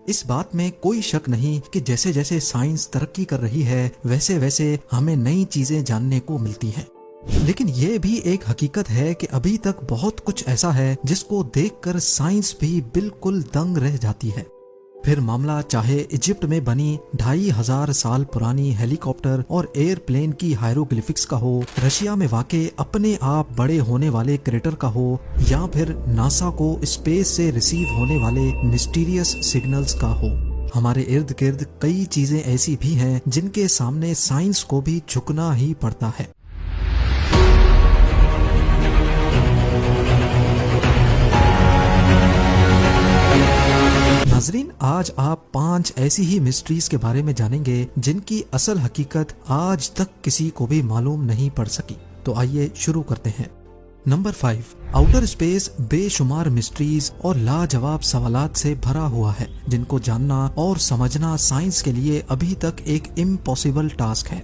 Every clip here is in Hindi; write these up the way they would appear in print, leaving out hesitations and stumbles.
इस बात में कोई शक नहीं कि जैसे जैसे साइंस तरक्की कर रही है वैसे वैसे हमें नई चीजें जानने को मिलती हैं। लेकिन ये भी एक हकीकत है कि अभी तक बहुत कुछ ऐसा है जिसको देखकर साइंस भी बिल्कुल दंग रह जाती है। फिर मामला चाहे इजिप्ट में बनी 2500 साल पुरानी हेलीकॉप्टर और एयरप्लेन की हायरोग्लिफिक्स का हो, रशिया में वाक़े अपने आप बड़े होने वाले क्रेटर का हो, या फिर नासा को स्पेस से रिसीव होने वाले मिस्टीरियस सिग्नल्स का हो। हमारे इर्द गिर्द कई चीजें ऐसी भी हैं जिनके सामने साइंस को भी झुकना ही पड़ता है। नाजरीन, आज आप 5 ऐसी ही मिस्ट्रीज के बारे में जानेंगे जिनकी असल हकीकत आज तक किसी को भी मालूम नहीं पड़ सकी। तो आइए शुरू करते हैं। नंबर 5, आउटर स्पेस बेशुमार मिस्ट्रीज और लाजवाब सवालात से भरा हुआ है जिनको जानना और समझना साइंस के लिए अभी तक एक इम्पॉसिबल टास्क है।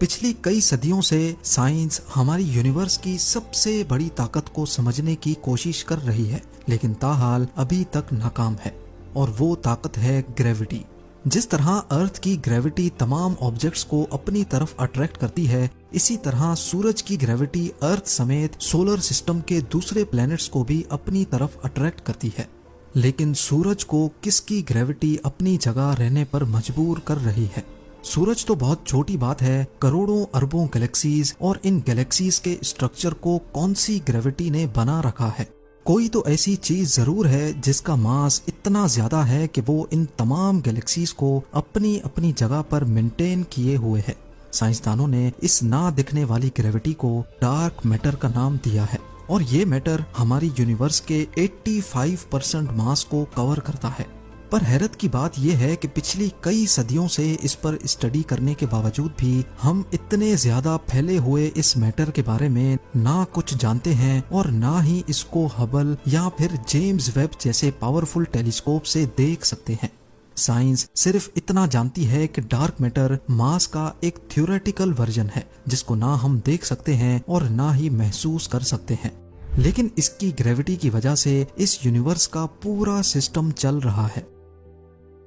पिछली कई सदियों से साइंस हमारी यूनिवर्स की सबसे बड़ी ताकत को समझने की कोशिश कर रही है, लेकिन ताहाल अभी तक नाकाम है, और वो ताकत है ग्रेविटी। जिस तरह अर्थ की ग्रेविटी तमाम ऑब्जेक्ट्स को अपनी तरफ अट्रैक्ट करती है, इसी तरह सूरज की ग्रेविटी अर्थ समेत सोलर सिस्टम के दूसरे प्लैनेट्स को भी अपनी तरफ अट्रैक्ट करती है। लेकिन सूरज को किसकी ग्रेविटी अपनी जगह रहने पर मजबूर कर रही है? सूरज तो बहुत छोटी बात है, करोड़ों अरबों गैलेक्सीज और इन गैलेक्सीज के स्ट्रक्चर को कौन सी ग्रेविटी ने बना रखा है? कोई तो ऐसी चीज जरूर है जिसका मास इतना ज्यादा है कि वो इन तमाम गैलेक्सीज को अपनी अपनी जगह पर मेंटेन किए हुए है। साइंसदानों ने इस ना दिखने वाली ग्रेविटी को डार्क मैटर का नाम दिया है, और ये मैटर हमारी यूनिवर्स के 85% मास को कवर करता है। पर हैरत की बात यह है कि पिछली कई सदियों से इस पर स्टडी करने के बावजूद भी हम इतने ज्यादा फैले हुए इस मैटर के बारे में ना कुछ जानते हैं और ना ही इसको हबल या फिर जेम्स वेब जैसे पावरफुल टेलीस्कोप से देख सकते हैं। साइंस सिर्फ इतना जानती है कि डार्क मैटर मास का एक थ्योरेटिकल वर्जन है जिसको ना हम देख सकते हैं और ना ही महसूस कर सकते हैं, लेकिन इसकी ग्रेविटी की वजह से इस यूनिवर्स का पूरा सिस्टम चल रहा है।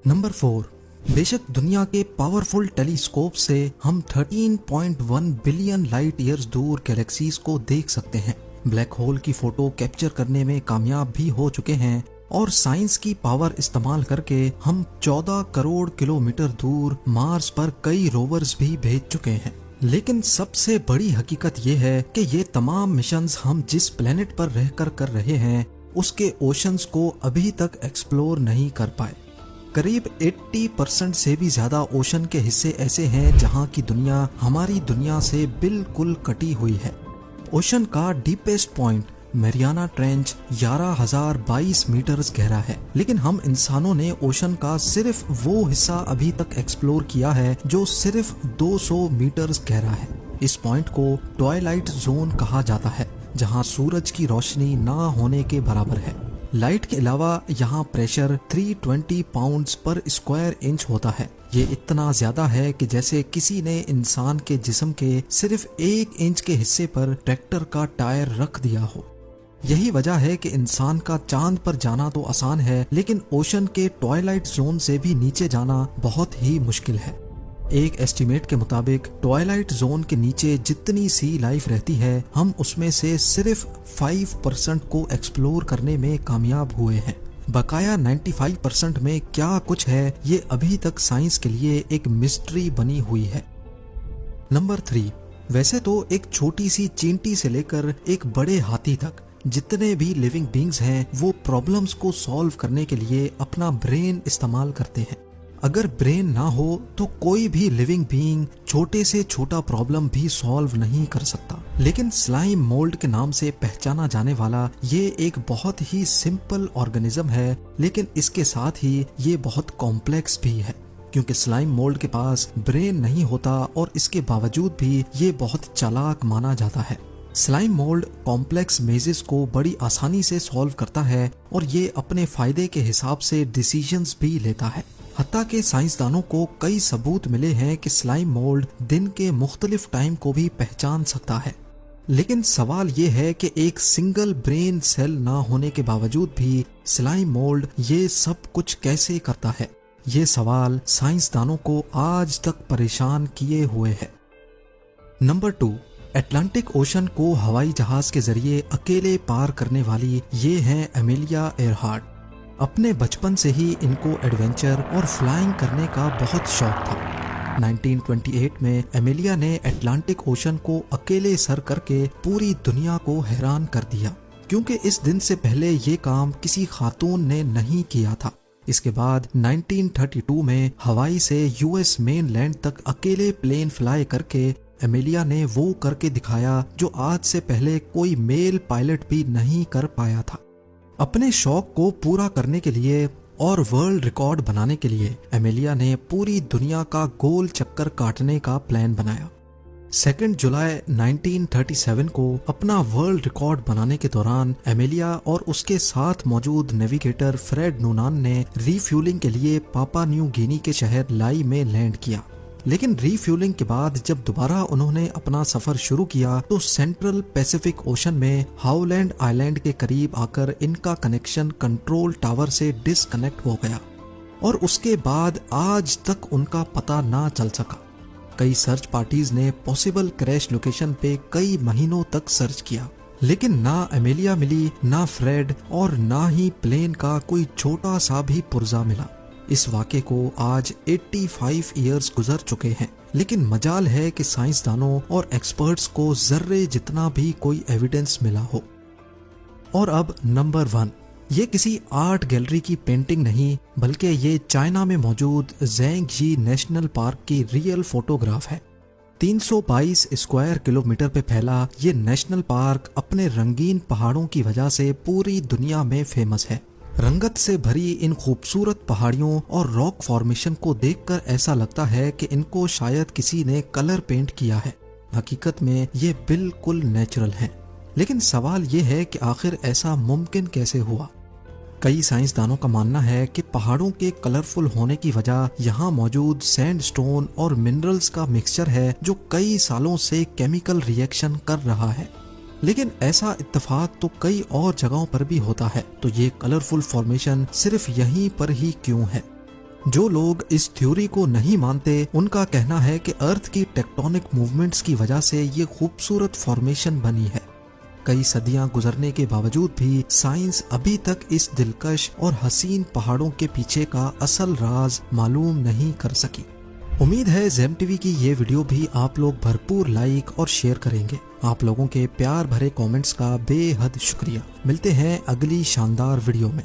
नंबर 4, बेशक दुनिया के पावरफुल टेलीस्कोप से हम 13.1 बिलियन लाइट ईयर्स दूर गैलेक्सीज को देख सकते हैं, ब्लैक होल की फोटो कैप्चर करने में कामयाब भी हो चुके हैं, और साइंस की पावर इस्तेमाल करके हम 14 करोड़ किलोमीटर दूर मार्स पर कई रोवर्स भी भेज चुके हैं। लेकिन सबसे बड़ी हकीकत ये है कि ये तमाम मिशंस हम जिस प्लेनेट पर रहकर कर रहे हैं उसके ओशंस को अभी तक एक्सप्लोर नहीं कर पाए। करीब 80% से भी ज्यादा ओशन के हिस्से ऐसे हैं जहां की दुनिया हमारी दुनिया से बिल्कुल कटी हुई है। ओशन का deepest point Mariana Trench 11,022 metres गहरा है, लेकिन हम इंसानों ने ओशन का सिर्फ वो हिस्सा अभी तक एक्सप्लोर किया है जो सिर्फ 200 मीटर्स गहरा है। इस पॉइंट को ट्वाइलाइट जोन कहा जाता है, जहां सूरज की रोशनी ना होने के बराबर है। लाइट के अलावा यहाँ प्रेशर 320 पाउंड्स पर स्क्वायर इंच होता है। ये इतना ज्यादा है कि जैसे किसी ने इंसान के जिस्म के सिर्फ 1 इंच के हिस्से पर ट्रैक्टर का टायर रख दिया हो। यही वजह है कि इंसान का चांद पर जाना तो आसान है, लेकिन ओशन के ट्वाइलाइट जोन से भी नीचे जाना बहुत ही मुश्किल है। एक एस्टिमेट के मुताबिक ट्वाइलाइट जोन के नीचे जितनी सी लाइफ रहती है, हम उसमें से सिर्फ 5% को एक्सप्लोर करने में कामयाब हुए हैं। बकाया 95% में क्या कुछ है ये अभी तक साइंस के लिए एक मिस्ट्री बनी हुई है। नंबर 3, वैसे तो एक छोटी सी चींटी से लेकर एक बड़े हाथी तक जितने भी लिविंग बींग्स हैं वो प्रॉब्लम्स को सॉल्व करने के लिए अपना ब्रेन इस्तेमाल करते हैं। अगर ब्रेन ना हो तो कोई भी लिविंग बीइंग छोटे से छोटा प्रॉब्लम भी सॉल्व नहीं कर सकता। लेकिन स्लाइम मोल्ड के नाम से पहचाना जाने वाला ये एक बहुत ही सिंपल ऑर्गेनिज्म है, लेकिन इसके साथ ही ये बहुत कॉम्प्लेक्स भी है, क्योंकि स्लाइम मोल्ड के पास ब्रेन नहीं होता और इसके बावजूद भी ये बहुत चालाक माना जाता है। स्लाइम मोल्ड कॉम्प्लेक्स मेजेस को बड़ी आसानी से सॉल्व करता है और ये अपने फायदे के हिसाब से डिसीजंस भी लेता है। हत्ता के साइंसदानों को कई सबूत मिले हैं कि स्लाइम मोल्ड दिन के मुख्तलिफ टाइम को भी पहचान सकता है। लेकिन सवाल ये है कि एक सिंगल ब्रेन सेल ना होने के बावजूद भी स्लाइम मोल्ड ये सब कुछ कैसे करता है? ये सवाल साइंसदानों को आज तक परेशान किए हुए है। नंबर 2, अटलांटिक ओशन को हवाई जहाज के जरिए अकेले पार करने वाली ये हैं एमेलिया एयरहार्ट। अपने बचपन से ही इनको एडवेंचर और फ्लाइंग करने का बहुत शौक था। 1928 में एमेलिया ने अटलांटिक ओशन को अकेले सर करके पूरी दुनिया को हैरान कर दिया, क्योंकि इस दिन से पहले ये काम किसी खातून ने नहीं किया था। इसके बाद 1932 में हवाई से यूएस मेन लैंड तक अकेले प्लेन फ्लाई करके एमेलिया ने वो करके दिखाया जो आज से पहले कोई मेल पायलट भी नहीं कर पाया था। अपने शौक को पूरा करने के लिए और वर्ल्ड रिकॉर्ड बनाने के लिए एमेलिया ने पूरी दुनिया का गोल चक्कर काटने का प्लान बनाया। 2 जुलाई 1937 को अपना वर्ल्ड रिकॉर्ड बनाने के दौरान एमेलिया और उसके साथ मौजूद नेविगेटर फ्रेड नूनान ने रीफ्यूलिंग के लिए पापा न्यू गिनी के शहर लाई में लैंड किया। लेकिन रीफ्यूलिंग के बाद जब दोबारा उन्होंने अपना सफर शुरू किया तो सेंट्रल पैसिफिक ओशन में हाउलैंड आइलैंड के करीब आकर इनका कनेक्शन कंट्रोल टावर से डिस्कनेक्ट हो गया और उसके बाद आज तक उनका पता ना चल सका। कई सर्च पार्टीज ने पॉसिबल क्रैश लोकेशन पे कई महीनों तक सर्च किया, लेकिन ना एमेलिया मिली, ना फ्रेड और ना ही प्लेन का कोई छोटा सा भी पुर्जा मिला। इस वाक़े को आज 85 इयर्स गुजर चुके हैं, लेकिन मजाल है कि साइंसदानों और एक्सपर्ट्स को जर्रे जितना भी कोई एविडेंस मिला हो। और अब नंबर 1, ये किसी आर्ट गैलरी की पेंटिंग नहीं, बल्कि ये चाइना में मौजूद ज़ैंगजी नेशनल पार्क की रियल फोटोग्राफ है। 322 स्क्वायर किलोमीटर पे फैला ये नेशनल पार्क अपने रंगीन पहाड़ों की वजह से पूरी दुनिया में फेमस है। रंगत से भरी इन खूबसूरत पहाड़ियों और रॉक फॉर्मेशन को देखकर ऐसा लगता है कि इनको शायद किसी ने कलर पेंट किया है। हकीकत में ये बिल्कुल नेचुरल हैं। लेकिन सवाल ये है कि आखिर ऐसा मुमकिन कैसे हुआ? कई साइंसदानों का मानना है कि पहाड़ों के कलरफुल होने की वजह यहाँ मौजूद सैंडस्टोन और मिनरल्स का मिक्सचर है जो कई सालों से केमिकल रिएक्शन कर रहा है। लेकिन ऐसा इत्तेफाक तो कई और जगहों पर भी होता है, तो ये कलरफुल फॉर्मेशन सिर्फ यहीं पर ही क्यों है? जो लोग इस थ्योरी को नहीं मानते उनका कहना है कि अर्थ की टेक्टोनिक मूवमेंट्स की वजह से ये खूबसूरत फॉर्मेशन बनी है। कई सदियां गुजरने के बावजूद भी साइंस अभी तक इस दिलकश और हसीन पहाड़ों के पीछे का असल राज मालूम नहीं कर सकी। उम्मीद है ज़ेम टीवी की ये वीडियो भी आप लोग भरपूर लाइक और शेयर करेंगे। आप लोगों के प्यार भरे कमेंट्स का बेहद शुक्रिया। मिलते हैं अगली शानदार वीडियो में।